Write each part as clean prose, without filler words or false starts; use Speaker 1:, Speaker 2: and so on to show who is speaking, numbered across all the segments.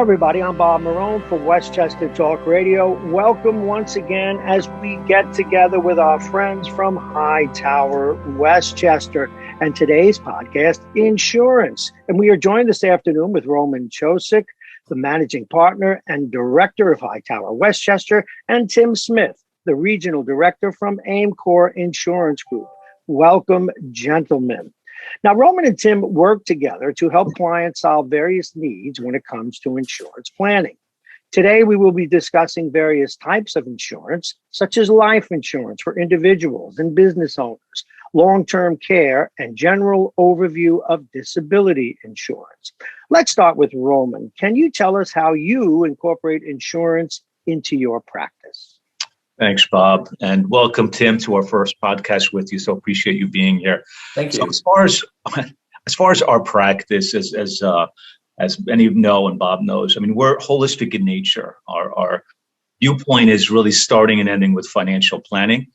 Speaker 1: Hi, everybody. I'm Bob Marone for Westchester Talk Radio. Welcome once again as we get together with our friends from Hightower, Westchester. And today's podcast, Insurance. And we are joined this afternoon with Roman Chosick, the managing partner and director of Hightower, Westchester, and Tim Smith, the regional director from Aimcore Insurance Group. Welcome, gentlemen. Now, Roman and Tim work together to help clients solve various needs when it comes to insurance planning. Today, we will be discussing various types of insurance, such as life insurance for individuals and business owners, long-term care, and general overview of disability insurance. Let's start with Roman. Can you tell us how you incorporate insurance into your practice?
Speaker 2: Thanks, Bob, and welcome, Tim, to our first podcast with you. So appreciate you being here.
Speaker 3: Thank you.
Speaker 2: So as far as our practice, as many of you know and Bob knows, I mean, we're holistic in nature. Our viewpoint is really starting and ending with financial planning,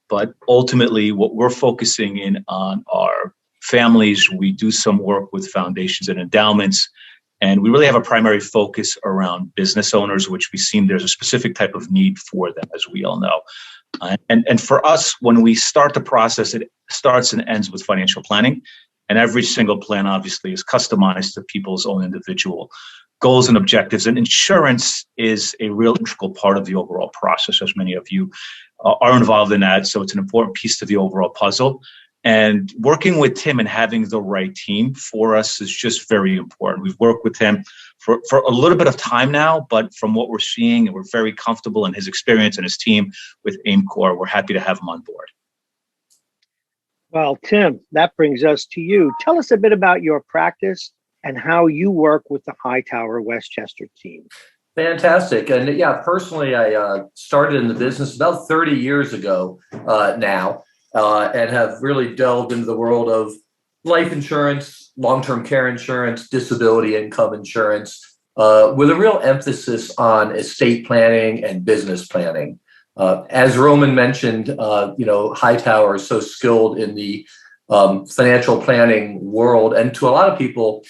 Speaker 2: but ultimately, what we're focusing in on are families. We do some work with foundations and endowments. And we really have a primary focus around business owners, which we've seen there's a specific type of need for them, as we all know. And for us, when we start the process, it starts and ends with financial planning. And every single plan, obviously, is customized to people's own individual goals and objectives. And insurance is a real integral part of the overall process, as many of you are involved in that. So it's an important piece to the overall puzzle. And working with Tim and having the right team for us is just very important. We've worked with him for a little bit of time now, but from what we're seeing, and we're very comfortable in his experience and his team with Aimcore. We're happy to have him on board.
Speaker 1: Well, Tim, that brings us to you. Tell us a bit about your practice and how you work with the Hightower Westchester team.
Speaker 3: Fantastic. And yeah, personally, I started in the business about 30 years ago now. And have really delved into the world of life insurance, long-term care insurance, disability income insurance, with a real emphasis on estate planning and business planning. As Roman mentioned, Hightower is so skilled in the financial planning world, and to a lot of people,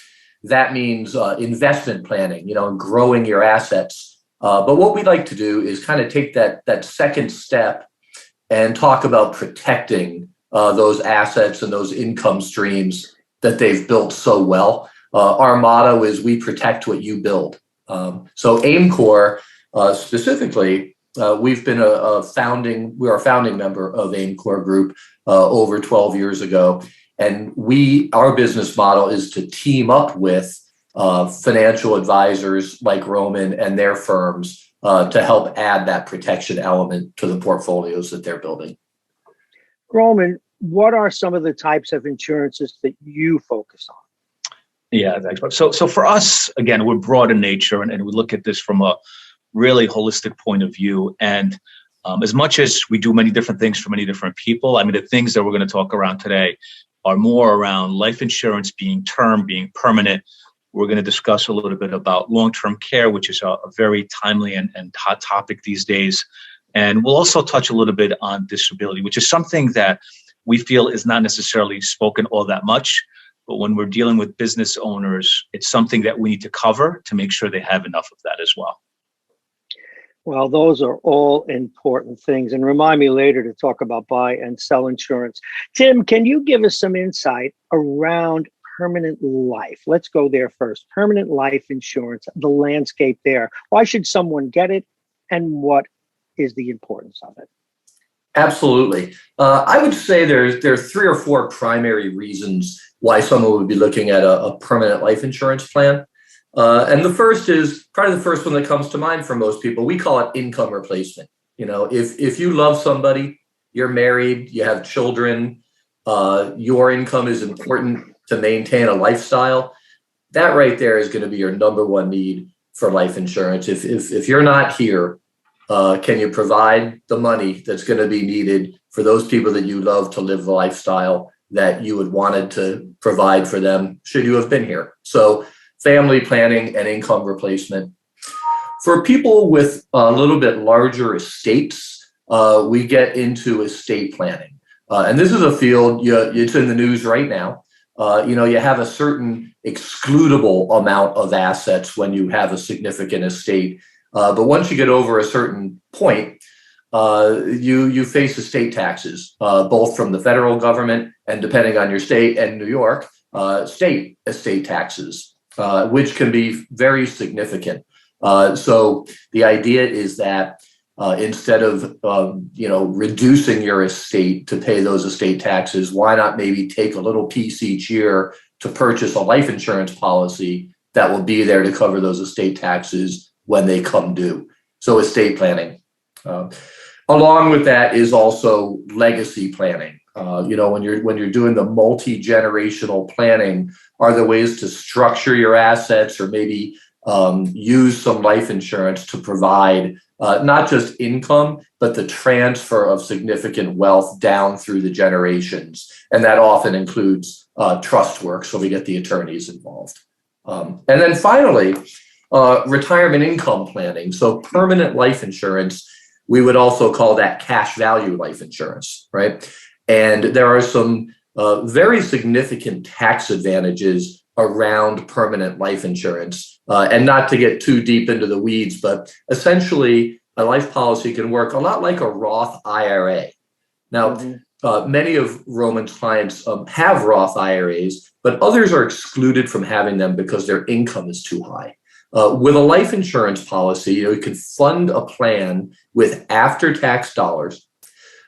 Speaker 3: that means investment planning, and growing your assets. But what we'd like to do is kind of take that second step and talk about protecting those assets and those income streams that they've built so well. Our motto is we protect what you build. So Aimcore, specifically, we've been we're a founding member of Aimcore Group over 12 years ago. And our business model is to team up with financial advisors like Roman and their firms to help add that protection element to the portfolios that they're building.
Speaker 1: Roman, what are some of the types of insurances that you focus on?
Speaker 2: Yeah, thanks. So for us, again, we're broad in nature, and we look at this from a really holistic point of view. And as much as we do many different things for many different people, I mean, the things that we're going to talk around today are more around life insurance being term, being permanent. We're going to discuss a little bit about long-term care, which is a very timely and hot topic these days. And we'll also touch a little bit on disability, which is something that we feel is not necessarily spoken all that much. But when we're dealing with business owners, it's something that we need to cover to make sure they have enough of that as well.
Speaker 1: Well, those are all important things. And remind me later to talk about buy and sell insurance. Tim, can you give us some insight around permanent life? Let's go there first. Permanent life insurance, the landscape there. Why should someone get it? And what is the importance of it?
Speaker 3: Absolutely. I would say there are 3 or 4 primary reasons why someone would be looking at a permanent life insurance plan. And the first is probably the first one that comes to mind for most people. We call it income replacement. If you love somebody, you're married, you have children, your income is important to maintain a lifestyle, that right there is going to be your number one need for life insurance. If you're not here, can you provide the money that's going to be needed for those people that you love to live the lifestyle that you would wanted to provide for them should you have been here? So family planning and income replacement. For people with a little bit larger estates, we get into estate planning. And this is a field, it's in the news right now. You have a certain excludable amount of assets when you have a significant estate. But once you get over a certain point, you face estate taxes, both from the federal government and, depending on your state and New York, state estate taxes, which can be very significant. So the idea is that instead of reducing your estate to pay those estate taxes, why not maybe take a little piece each year to purchase a life insurance policy that will be there to cover those estate taxes when they come due? So estate planning. Along with that is also legacy planning. When you're doing the multi-generational planning, are there ways to structure your assets or maybe use some life insurance to provide not just income, but the transfer of significant wealth down through the generations? And that often includes trust work, so we get the attorneys involved. And then finally, retirement income planning. So permanent life insurance, we would also call that cash value life insurance, right? And there are some very significant tax advantages around permanent life insurance. And not to get too deep into the weeds, but essentially a life policy can work a lot like a Roth IRA. Now, many of Roman's clients have Roth IRAs, but others are excluded from having them because their income is too high. With a life insurance policy, you can fund a plan with after-tax dollars.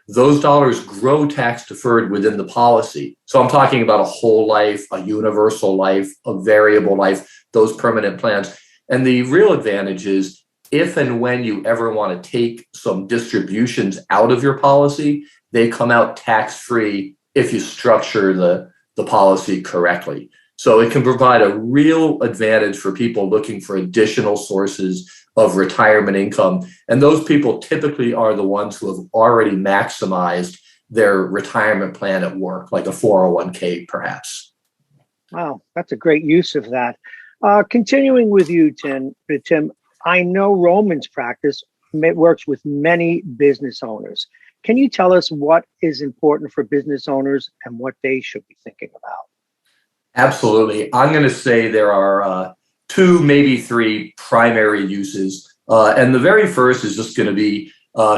Speaker 3: Those dollars grow tax deferred within the policy. So I'm talking about a whole life, a universal life, a variable life, those permanent plans. And the real advantage is if and when you ever want to take some distributions out of your policy, they come out tax-free if you structure the policy correctly. So it can provide a real advantage for people looking for additional sources of retirement income. And those people typically are the ones who have already maximized their retirement plan at work, like a 401k perhaps.
Speaker 1: Wow, that's a great use of that. Continuing with you, Tim, I know Roman's practice works with many business owners. Can you tell us what is important for business owners and what they should be thinking about?
Speaker 3: Absolutely. I'm going to say there are two, maybe three primary uses. And the very first is just going to be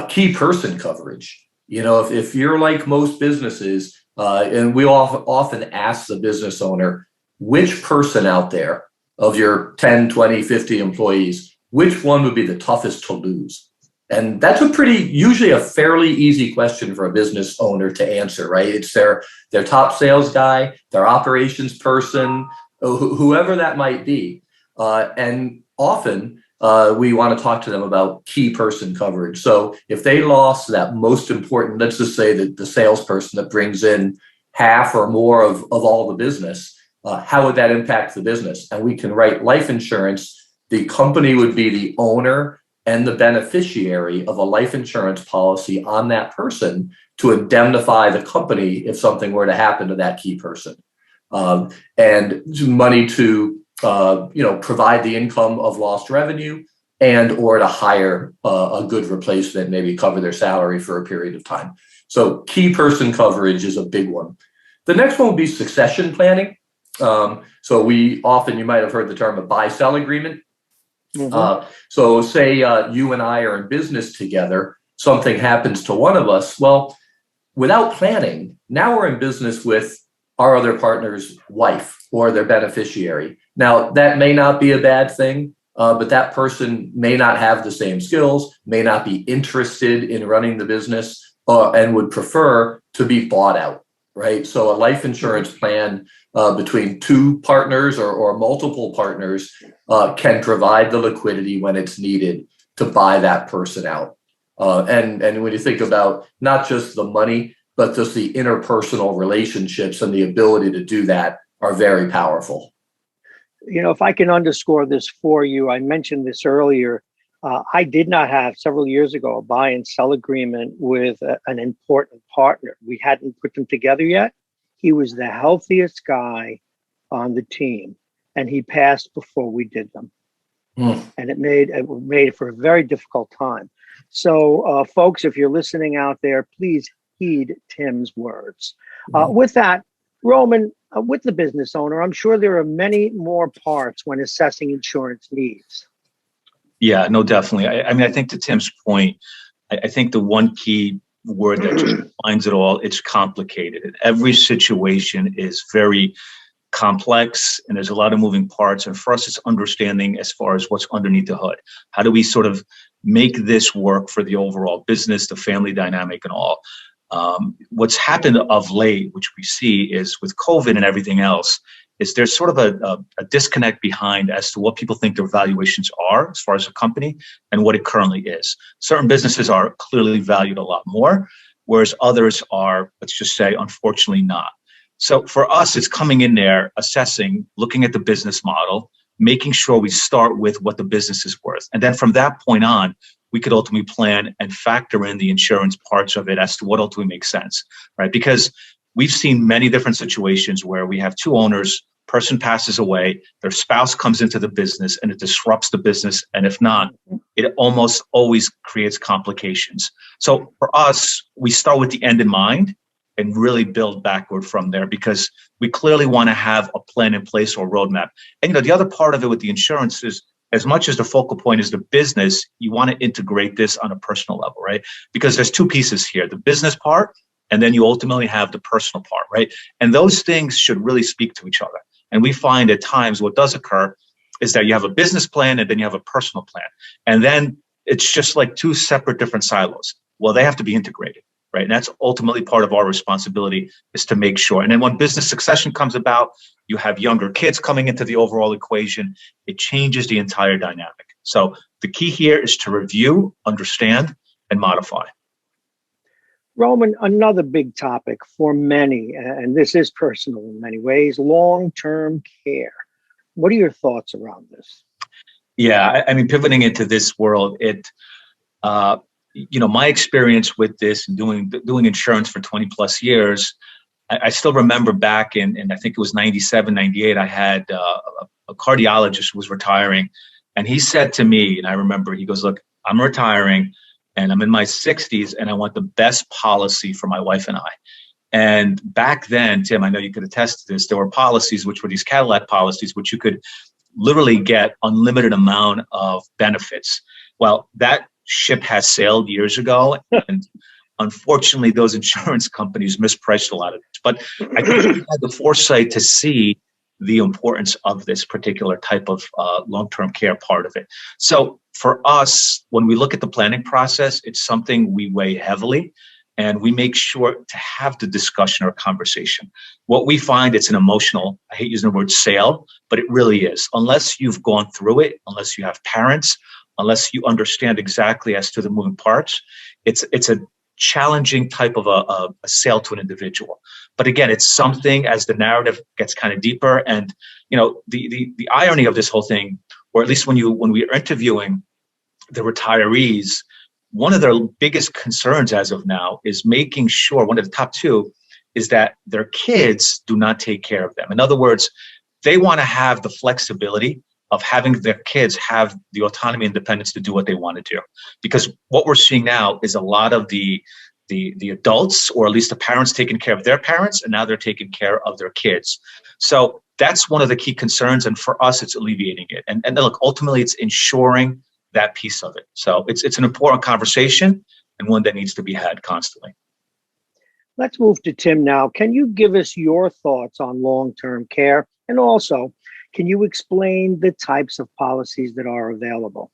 Speaker 3: key person coverage. If you're like most businesses, and we often ask the business owner, which person out there of your 10, 20, 50 employees, which one would be the toughest to lose? And that's usually a fairly easy question for a business owner to answer, right? It's their top sales guy, their operations person, whoever that might be. And often we want to talk to them about key person coverage. So if they lost that most important, let's just say that the salesperson that brings in half or more of all the business, how would that impact the business? And we can write life insurance. The company would be the owner and the beneficiary of a life insurance policy on that person to indemnify the company if something were to happen to that key person. And money to provide the income of lost revenue and or to hire a good replacement, maybe cover their salary for a period of time. So key person coverage is a big one. The next one would be succession planning. So you might have heard the term a buy-sell agreement. So say you and I are in business together, something happens to one of us. Well, without planning, now we're in business with our other partner's wife or their beneficiary. Now, that may not be a bad thing, but that person may not have the same skills, may not be interested in running the business, and would prefer to be bought out, right? So a life insurance plan between two partners or multiple partners can provide the liquidity when it's needed to buy that person out. And when you think about not just the money, but just the interpersonal relationships and the ability to do that are very powerful.
Speaker 1: If I can underscore this for you, I mentioned this earlier. I did not have several years ago a buy and sell agreement with an important partner. We hadn't put them together yet. He was the healthiest guy on the team, and he passed before we did them. And it made for a very difficult time. So, folks, if you're listening out there, please heed Tim's words. With that, Roman, with the business owner, I'm sure there are many more parts when assessing insurance needs.
Speaker 2: Yeah, no, definitely. I mean, I think to Tim's point, I think the one key word that just defines it all, it's complicated. Every situation is very complex and there's a lot of moving parts. And for us, it's understanding as far as what's underneath the hood. How do we sort of make this work for the overall business, the family dynamic and all? What's happened of late, which we see is with COVID and everything else, is there's sort of a disconnect behind as to what people think their valuations are as far as a company and what it currently is. Certain businesses are clearly valued a lot more, whereas others are, let's just say, unfortunately not. So for us, it's coming in there, assessing, looking at the business model, making sure we start with what the business is worth. And then from that point on, we could ultimately plan and factor in the insurance parts of it as to what ultimately makes sense, right? Because we've seen many different situations where we have two owners, person passes away, their spouse comes into the business and it disrupts the business. And if not, it almost always creates complications. So for us, we start with the end in mind and really build backward from there because we clearly want to have a plan in place or a roadmap. And, the other part of it with the insurance is as much as the focal point is the business, you want to integrate this on a personal level, right? Because there's two pieces here, the business part, and then you ultimately have the personal part, right? And those things should really speak to each other. And we find at times what does occur is that you have a business plan and then you have a personal plan. And then it's just like two separate different silos. Well, they have to be integrated. Right. And that's ultimately part of our responsibility is to make sure. And then when business succession comes about, you have younger kids coming into the overall equation. It changes the entire dynamic. So the key here is to review, understand, and modify.
Speaker 1: Roman, another big topic for many, and this is personal in many ways, long-term care. What are your thoughts around this?
Speaker 2: Yeah, I mean, pivoting into this world, my experience with this and doing insurance for 20 plus years, I still remember back in I think it was 97, 98, I had a cardiologist who was retiring. And he said to me, and I remember, he goes, look, I'm retiring and I'm in my 60s and I want the best policy for my wife and I. And back then, Tim, I know you could attest to this, there were policies, which were these Cadillac policies, which you could literally get unlimited amount of benefits. Well, that ship has sailed years ago, and unfortunately, those insurance companies mispriced a lot of this. But I think we had the foresight to see the importance of this particular type of long-term care part of it. So for us, when we look at the planning process, it's something we weigh heavily, and we make sure to have the discussion or conversation. What we find, it's an emotional, I hate using the word sale, but it really is. Unless you've gone through it, unless you have parents, unless you understand exactly as to the moving parts, it's a challenging type of a sale to an individual. But again, it's something as the narrative gets kind of deeper. And the irony of this whole thing, or at least when we are interviewing the retirees, one of their biggest concerns as of now is making sure, one of the top two, is that their kids do not take care of them. In other words, they want to have the flexibility of having their kids have the autonomy and independence to do what they want to do. Because what we're seeing now is a lot of the adults, or at least the parents, taking care of their parents, and now they're taking care of their kids. So that's one of the key concerns. And for us, it's alleviating it. And look, ultimately, it's ensuring that piece of it. So it's an important conversation and one that needs to be had constantly.
Speaker 1: Let's move to Tim now. Can you give us your thoughts on long-term care? And also, can you explain the types of policies that are available?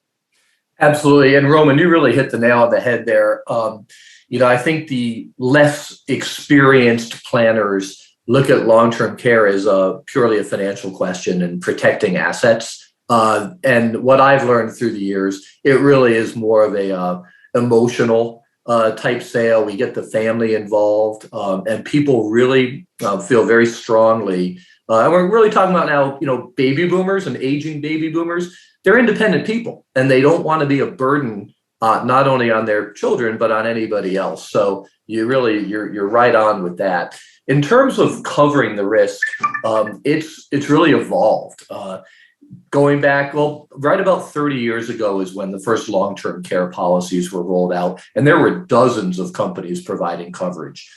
Speaker 3: Absolutely. And Roman, you really hit the nail on the head there. I think the less experienced planners look at long-term care as purely a financial question and protecting assets. And what I've learned through the years, it really is more of a emotional type sale. We get the family involved, and people really feel very strongly. And we're really talking about now, baby boomers and aging baby boomers. They're independent people, and they don't want to be a burden not only on their children but on anybody else. So you're right on with that. In terms of covering the risk, it's really evolved. Going back, right about 30 years ago is when the first long-term care policies were rolled out, and there were dozens of companies providing coverage.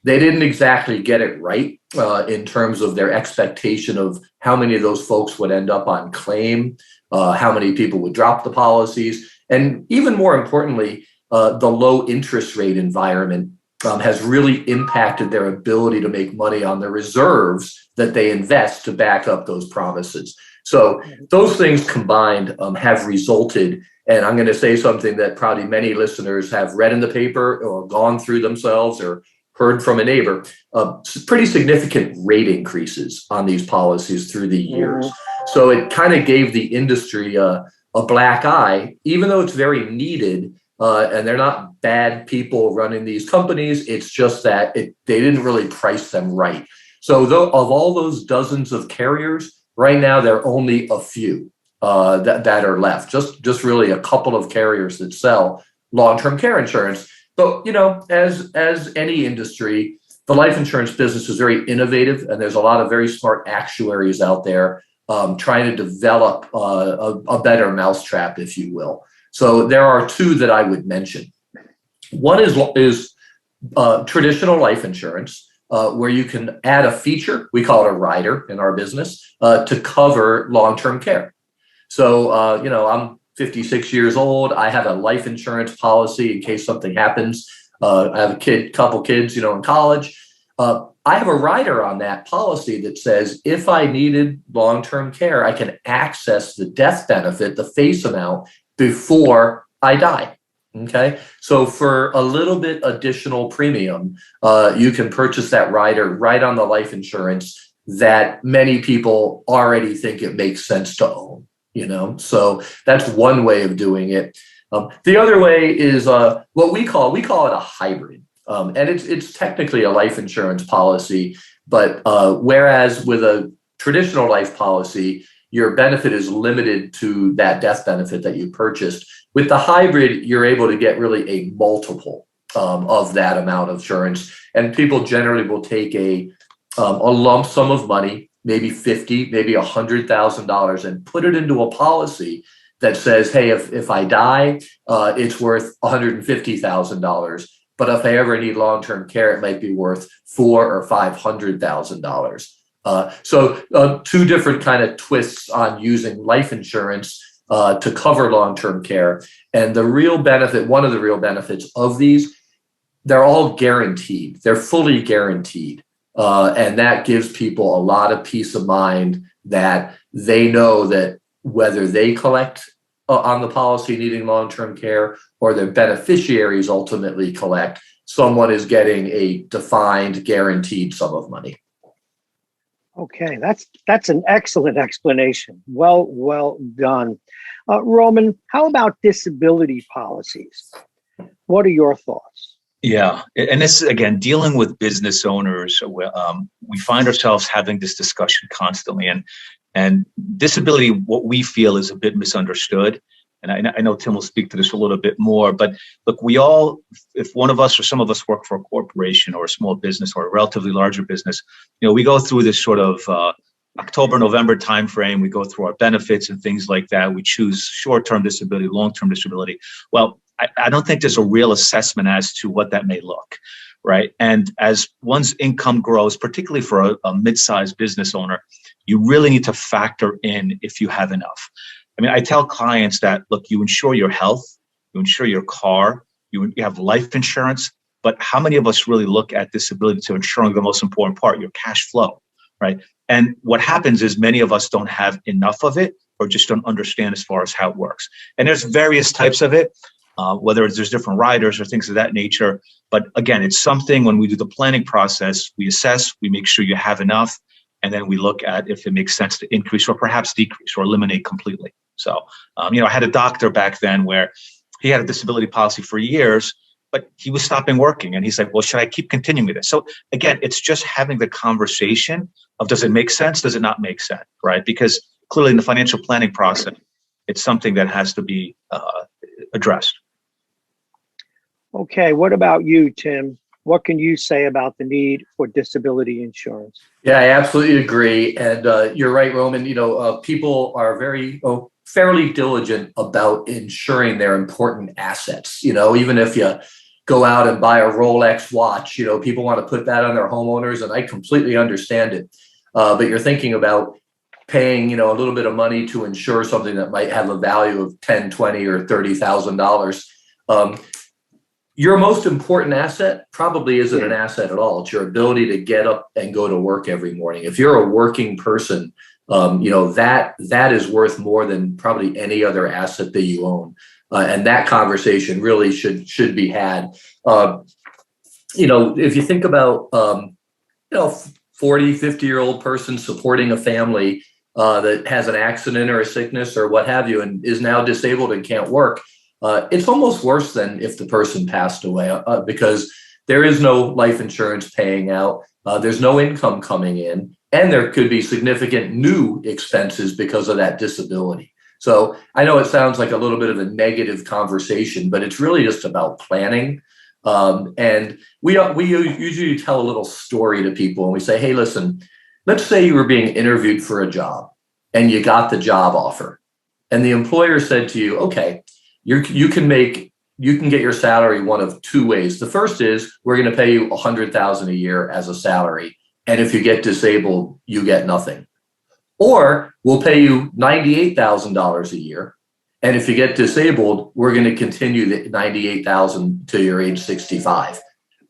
Speaker 3: They didn't exactly get it right in terms of their expectation of how many of those folks would end up on claim, how many people would drop the policies, and even more importantly, the low interest rate environment has really impacted their ability to make money on the reserves that they invest to back up those promises. So those things combined have resulted, and I'm going to say something that probably many listeners have read in the paper or gone through themselves or heard from a neighbor, pretty significant rate increases on these policies through the years. So it kind of gave the industry a black eye, even though it's very needed. And they're not bad people running these companies. It's just that they didn't really price them right. So of all those dozens of carriers, right now there are only a few that are left. Just really a couple of carriers that sell long-term care insurance. But as any industry, the life insurance business is very innovative, and there's a lot of very smart actuaries out there trying to develop a better mousetrap, if you will. So there are two that I would mention. One is traditional life insurance, where you can add a feature, we call it a rider in our business, to cover long-term care. So, I'm 56 years old. I have a life insurance policy in case something happens. I have a couple kids, in college. I have a rider on that policy that says if I needed long-term care, I can access the death benefit, the face amount, before I die. Okay. So for a little bit additional premium, you can purchase that rider right on the life insurance that many people already think it makes sense to own, So that's one way of doing it. The other way is what we call it a hybrid. And it's technically a life insurance policy, but whereas with a traditional life policy, your benefit is limited to that death benefit that you purchased. With the hybrid, you're able to get really a multiple of that amount of insurance. And people generally will take a lump sum of money, maybe $50,000, maybe $100,000, and put it into a policy that says, hey, if I die, it's worth $150,000. But if I ever need long-term care, it might be worth $400,000 or $500,000. So two different kind of twists on using life insurance to cover long-term care. And the real benefit, one of the real benefits of these, they're all guaranteed. They're fully guaranteed. And that gives people a lot of peace of mind that they know that whether they collect on the policy needing long-term care or their beneficiaries ultimately collect, someone is getting a defined, guaranteed sum of money.
Speaker 1: Okay, that's an excellent explanation. Well done. Roman, how about disability policies? What are your thoughts?
Speaker 2: Yeah, and this again, dealing with business owners, we find ourselves having this discussion constantly, and disability, what we feel is a bit misunderstood. And I know Tim will speak to this a little bit more, but look, we all, if one of us or some of us work for a corporation or a small business or a relatively larger business, we go through this sort of October, November timeframe. We go through our benefits and things like that. We choose short-term disability, long-term disability. Well, I don't think there's a real assessment as to what that may look, right? And as one's income grows, particularly for a mid-sized business owner, you really need to factor in if you have enough. I mean, I tell clients that, look, you insure your health, you insure your car, you have life insurance, but how many of us really look at disability to insuring the most important part, your cash flow, right? And what happens is many of us don't have enough of it or just don't understand as far as how it works. And there's various types of it, whether there's different riders or things of that nature. But again, it's something when we do the planning process, we assess, we make sure you have enough, and then we look at if it makes sense to increase or perhaps decrease or eliminate completely. So, I had a doctor back then where he had a disability policy for years, but he was stopping working. And he's like, well, should I keep continuing with this? So again, it's just having the conversation of, does it make sense? Does it not make sense? Right? Because clearly in the financial planning process, it's something that has to be addressed.
Speaker 1: Okay. What about you, Tim? What can you say about the need for disability insurance?
Speaker 3: Yeah, I absolutely agree. And you're right, Roman. People are fairly diligent about insuring their important assets. Even if you go out and buy a Rolex watch. People want to put that on their homeowners, and I completely understand it. But you're thinking about paying, a little bit of money to insure something that might have a value of $10, $20, or $30,000. Your most important asset probably isn't an asset at all. It's your ability to get up and go to work every morning. If you're a working person, that is worth more than probably any other asset that you own. And that conversation really should be had. If you think about, 40, 50-year-old person supporting a family that has an accident or a sickness or what have you, and is now disabled and can't work, it's almost worse than if the person passed away, because there is no life insurance paying out. There's no income coming in, and there could be significant new expenses because of that disability. So I know it sounds like a little bit of a negative conversation, but it's really just about planning. And we usually tell a little story to people, and we say, hey, listen, let's say you were being interviewed for a job and you got the job offer, and the employer said to you, okay, you can get your salary one of two ways. The first is, we're going to pay you $100,000 a year as a salary, and if you get disabled, you get nothing. Or we'll pay you $98,000 a year, and if you get disabled, we're going to continue the $98,000 till you're age 65.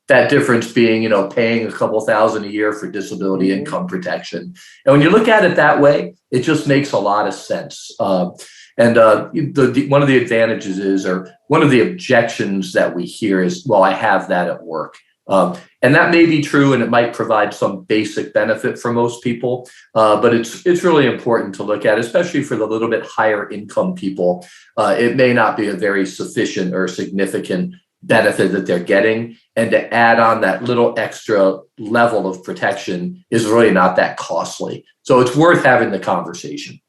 Speaker 3: That difference being, paying a couple thousand a year for disability income protection. And when you look at it that way, it just makes a lot of sense. One of the advantages is, or one of the objections that we hear is, well, I have that at work. And that may be true, and it might provide some basic benefit for most people, but it's really important to look at, especially for the little bit higher income people. It may not be a very sufficient or significant benefit that they're getting, and to add on that little extra level of protection is really not that costly. So it's worth having the conversation.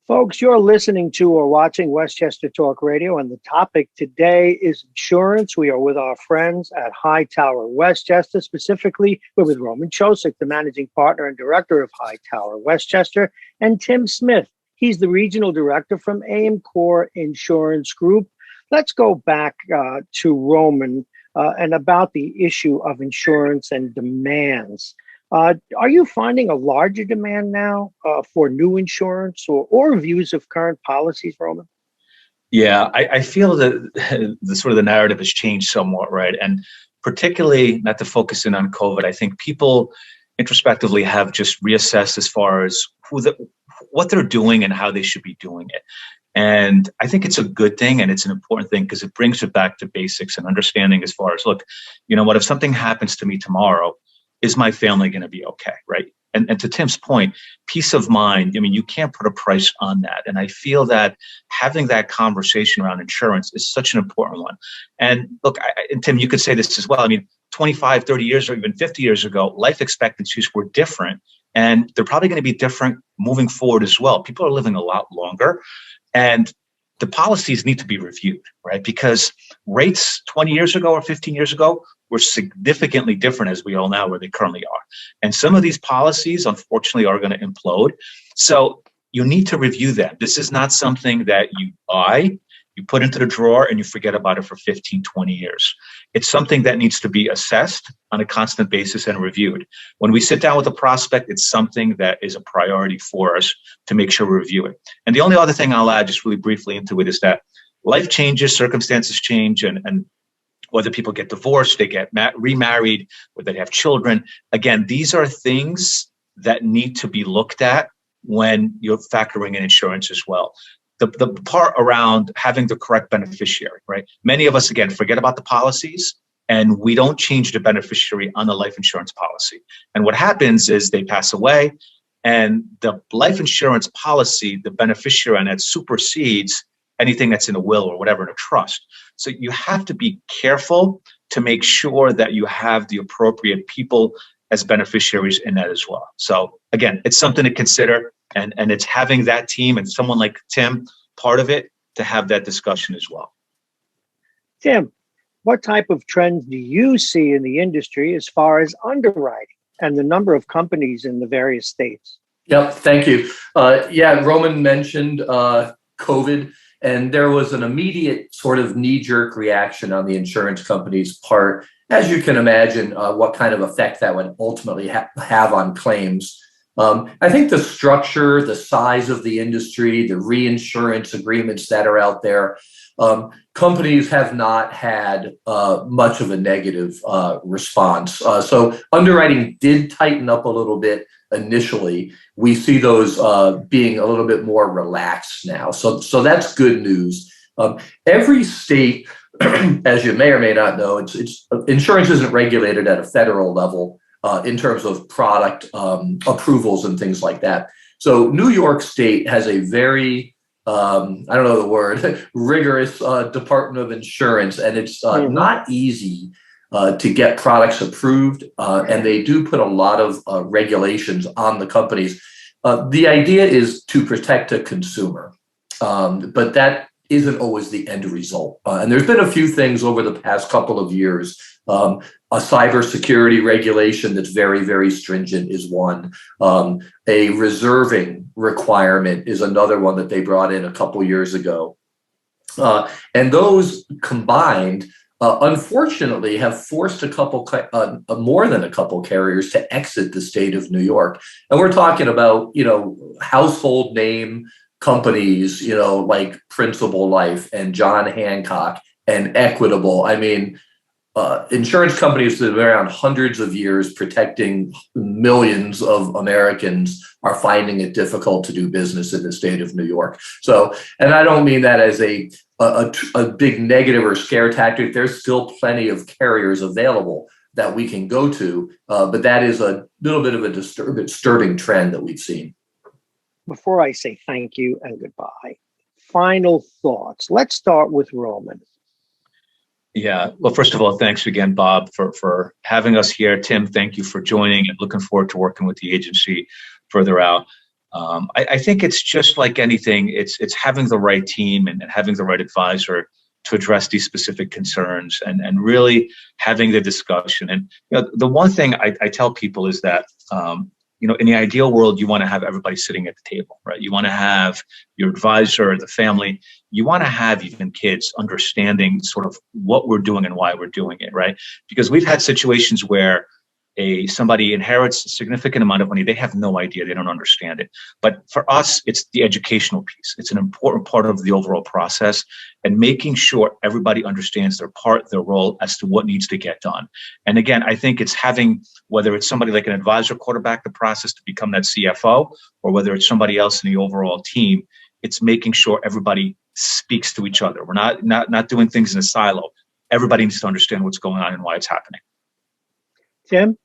Speaker 1: Folks, you're listening to or watching Westchester Talk Radio, and the topic today is insurance. We are with our friends at Hightower Westchester. Specifically, we're with Roman Chosik, the managing partner and director of Hightower Westchester, and Tim Smith. He's the regional director from AIMCOR Insurance Group. Let's go back to Roman and about the issue of insurance and demands. Are you finding a larger demand now for new insurance or reviews of current policies, Roman?
Speaker 2: Yeah, I feel that the sort of the narrative has changed somewhat, right? And particularly, not to focus in on COVID, I think people introspectively have just reassessed as far as what they're doing and how they should be doing it. And I think it's a good thing, and it's an important thing, because it brings it back to basics and understanding as far as, look, if something happens to me tomorrow, is my family going to be okay, right? And to Tim's point, peace of mind, you can't put a price on that. And I feel that having that conversation around insurance is such an important one. And look, and Tim, you could say this as well. 25, 30 years or even 50 years ago, life expectancies were different, and they're probably going to be different moving forward as well. People are living a lot longer, and the policies need to be reviewed, right? Because rates 20 years ago or 15 years ago were significantly different, as we all know, where they currently are. And some of these policies, unfortunately, are going to implode. So you need to review them. This is not something that you buy, you put into the drawer, and you forget about it for 15, 20 years. It's something that needs to be assessed on a constant basis and reviewed. When we sit down with a prospect, it's something that is a priority for us to make sure we review it. And the only other thing I'll add just really briefly into it is that life changes, circumstances change, and whether people get divorced, they get remarried, or they have children. Again, these are things that need to be looked at when you're factoring in insurance as well. The part around having the correct beneficiary, right? Many of us, again, forget about the policies, and we don't change the beneficiary on the life insurance policy. And what happens is they pass away, and the life insurance policy, the beneficiary on that supersedes anything that's in a will or whatever in a trust. So you have to be careful to make sure that you have the appropriate people as beneficiaries in that as well. So again, it's something to consider, and it's having that team and someone like Tim part of it to have that discussion as well.
Speaker 1: Tim, what type of trends do you see in the industry as far as underwriting and the number of companies in the various states?
Speaker 3: Yep, thank you. Roman mentioned COVID. And there was an immediate sort of knee-jerk reaction on the insurance company's part, as you can imagine, what kind of effect that would ultimately have on claims. I think the structure, the size of the industry, the reinsurance agreements that are out there, companies have not had much of a negative response. So underwriting did tighten up a little bit initially. We see those being a little bit more relaxed now. So that's good news. Every state, as you may or may not know, it's insurance isn't regulated at a federal level in terms of product approvals and things like that. So New York State has a very I don't know the word, rigorous Department of Insurance, and it's not easy to get products approved, and they do put a lot of regulations on the companies. The idea is to protect a consumer, but that isn't always the end result. And there's been a few things over the past couple of years. A cybersecurity regulation that's very, very stringent is one. A reserving requirement is another one that they brought in a couple years ago. And those combined, unfortunately, have forced a couple, more than a couple carriers to exit the state of New York. And we're talking about, household name companies, like Principal Life and John Hancock and Equitable. I mean, insurance companies that have been around hundreds of years protecting millions of Americans are finding it difficult to do business in the state of New York. So, and I don't mean that as a big negative or scare tactic. There's still plenty of carriers available that we can go to, but that is a little bit of a disturbing trend that we've seen.
Speaker 1: Before I say thank you and goodbye, final thoughts. Let's start with Roman.
Speaker 2: Yeah. Well, first of all, thanks again, Bob, for having us here. Tim, thank you for joining, and looking forward to working with the agency further out. I think it's just like anything. It's having the right team and having the right advisor to address these specific concerns and really having the discussion. And the one thing I tell people is that in the ideal world, you want to have everybody sitting at the table, right? You want to have your advisor, the family. You want to have even kids understanding sort of what we're doing and why we're doing it, right? Because we've had situations where somebody inherits a significant amount of money. They have no idea. They don't understand it. But for us, it's the educational piece. It's an important part of the overall process, and making sure everybody understands their part, their role as to what needs to get done. And again, I think it's having, whether it's somebody like an advisor quarterback the process to become that CFO, or whether it's somebody else in the overall team, it's making sure everybody speaks to each other. We're not doing things in a silo. Everybody needs to understand what's going on and why it's happening.
Speaker 1: Tim?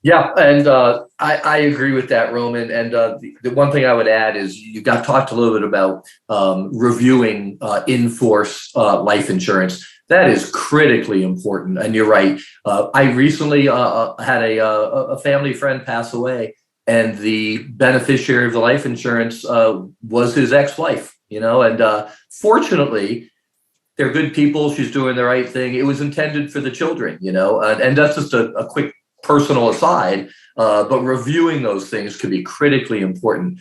Speaker 3: Yeah, and I agree with that, Roman. And the one thing I would add is you talked a little bit about reviewing in-force life insurance. That is critically important. And you're right. I recently had a family friend pass away, and the beneficiary of the life insurance was his ex-wife. And fortunately, they're good people. She's doing the right thing. It was intended for the children, and that's just a quick personal aside, but reviewing those things could be critically important.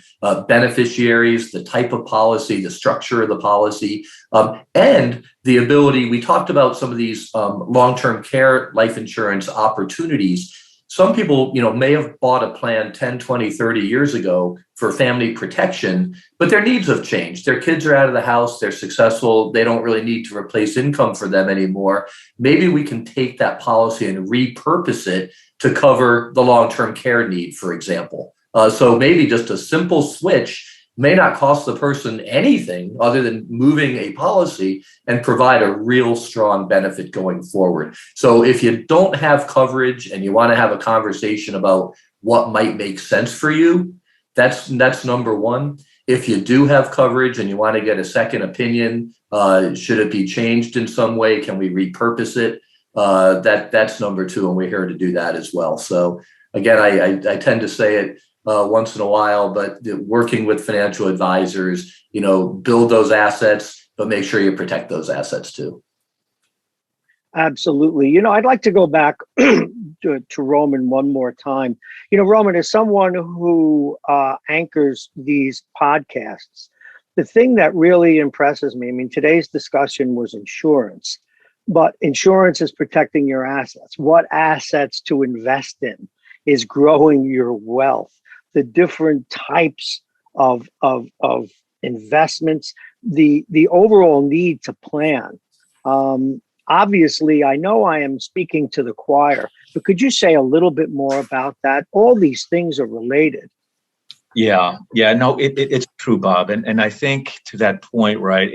Speaker 3: Beneficiaries, the type of policy, the structure of the policy, and the ability. We talked about some of these long-term care life insurance opportunities. Some people, may have bought a plan 10, 20, 30 years ago for family protection, but their needs have changed. Their kids are out of the house. They're successful. They don't really need to replace income for them anymore. Maybe we can take that policy and repurpose it to cover the long-term care need, for example. So maybe just a simple switch may not cost the person anything other than moving a policy and provide a real strong benefit going forward. So if you don't have coverage and you want to have a conversation about what might make sense for you, that's number one. If you do have coverage and you want to get a second opinion, should it be changed in some way? Can we repurpose it? That's number two, and we're here to do that as well. So again, I tend to say it once in a while, but working with financial advisors, build those assets, but make sure you protect those assets too.
Speaker 1: Absolutely. I'd like to go back to Roman one more time. Roman, as someone who anchors these podcasts, the thing that really impresses me, I mean, today's discussion was insurance, but insurance is protecting your assets. What assets to invest in is growing your wealth. The different types of investments, the overall need to plan. Obviously, I know I am speaking to the choir, but could you say a little bit more about that? All these things are related.
Speaker 2: Yeah, no, it's true, Bob. And I think to that point, right,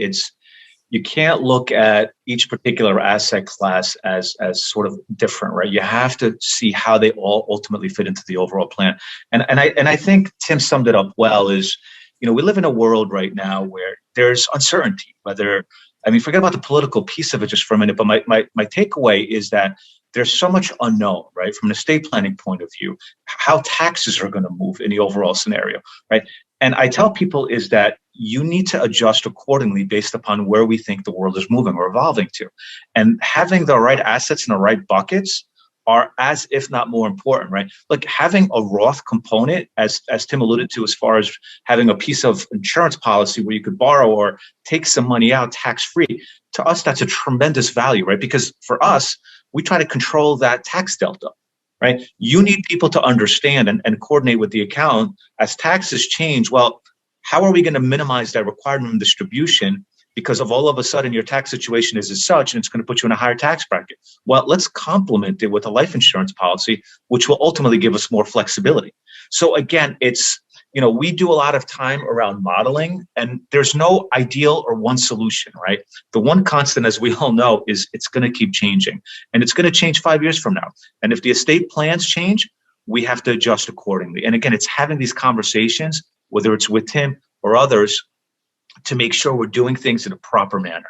Speaker 2: you can't look at each particular asset class as sort of different, right? You have to see how they all ultimately fit into the overall plan. And I think Tim summed it up well. Is, we live in a world right now where there's uncertainty, forget about the political piece of it just for a minute, but my takeaway is that there's so much unknown, right? From an estate planning point of view, how taxes are going to move in the overall scenario, right? And I tell people is that you need to adjust accordingly based upon where we think the world is moving or evolving to. And having the right assets in the right buckets are as if not more important, right? Like having a Roth component, as Tim alluded to, as far as having a piece of insurance policy where you could borrow or take some money out tax-free, to us, that's a tremendous value, right? Because for us, we try to control that tax delta, right? You need people to understand and coordinate with the account as taxes change. Well, how are we going to minimize that required minimum distribution because all of a sudden your tax situation is as such and it's going to put you in a higher tax bracket? Well, let's complement it with a life insurance policy, which will ultimately give us more flexibility. So again, it's, we do a lot of time around modeling, and there's no ideal or one solution, right? The one constant, as we all know, is it's going to keep changing, and it's going to change 5 years from now. And if the estate plans change, we have to adjust accordingly. And again, it's having these conversations, whether it's with Tim or others, to make sure we're doing things in a proper manner.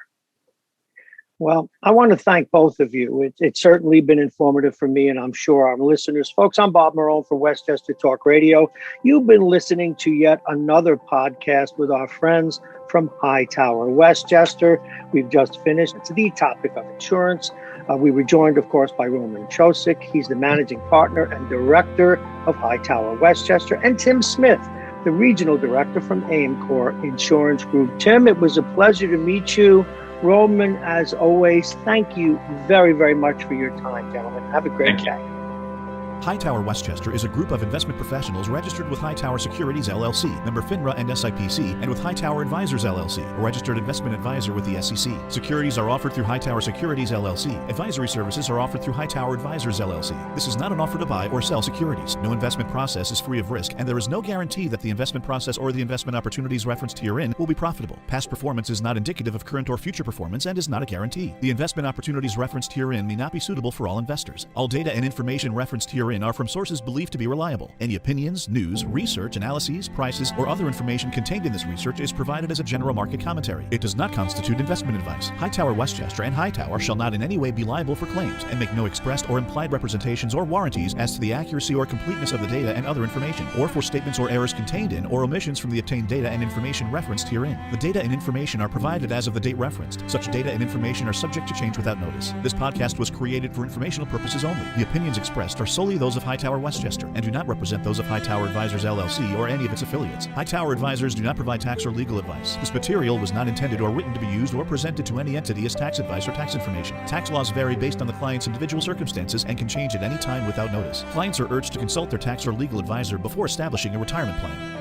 Speaker 1: Well, I want to thank both of you. It's certainly been informative for me, and I'm sure our listeners. Folks, I'm Bob Marone for Westchester Talk Radio. You've been listening to yet another podcast with our friends from Hightower Westchester. We've just finished. It's the topic of insurance. We were joined, of course, by Roman Chosick. He's the managing partner and director of Hightower Westchester, and Tim Smith, the regional director from AIMCOR Insurance Group. Tim, it was a pleasure to meet you. Roman, as always, thank you very, very much for your time, gentlemen. Have a great day.
Speaker 4: Hightower Westchester is a group of investment professionals registered with Hightower Securities LLC, member FINRA and SIPC, and with Hightower Advisors LLC, a registered investment advisor with the SEC. Securities are offered through Hightower Securities LLC. Advisory services are offered through Hightower Advisors LLC. This is not an offer to buy or sell securities. No investment process is free of risk, and there is no guarantee that the investment process or the investment opportunities referenced herein will be profitable. Past performance is not indicative of current or future performance and is not a guarantee. The investment opportunities referenced herein may not be suitable for all investors. All data and information referenced herein are from sources believed to be reliable. Any opinions, news, research, analyses, prices, or other information contained in this research is provided as a general market commentary. It does not constitute investment advice. Hightower Westchester and Hightower shall not in any way be liable for claims and make no expressed or implied representations or warranties as to the accuracy or completeness of the data and other information, or for statements or errors contained in or omissions from the obtained data and information referenced herein. The data and information are provided as of the date referenced. Such data and information are subject to change without notice. This podcast was created for informational purposes only. The opinions expressed are solely those of Hightower Westchester and do not represent those of Hightower Advisors LLC or any of its affiliates. Hightower Advisors do not provide tax or legal advice. This material was not intended or written to be used or presented to any entity as tax advice or tax information. Tax laws vary based on the client's individual circumstances and can change at any time without notice. Clients are urged to consult their tax or legal advisor before establishing a retirement plan.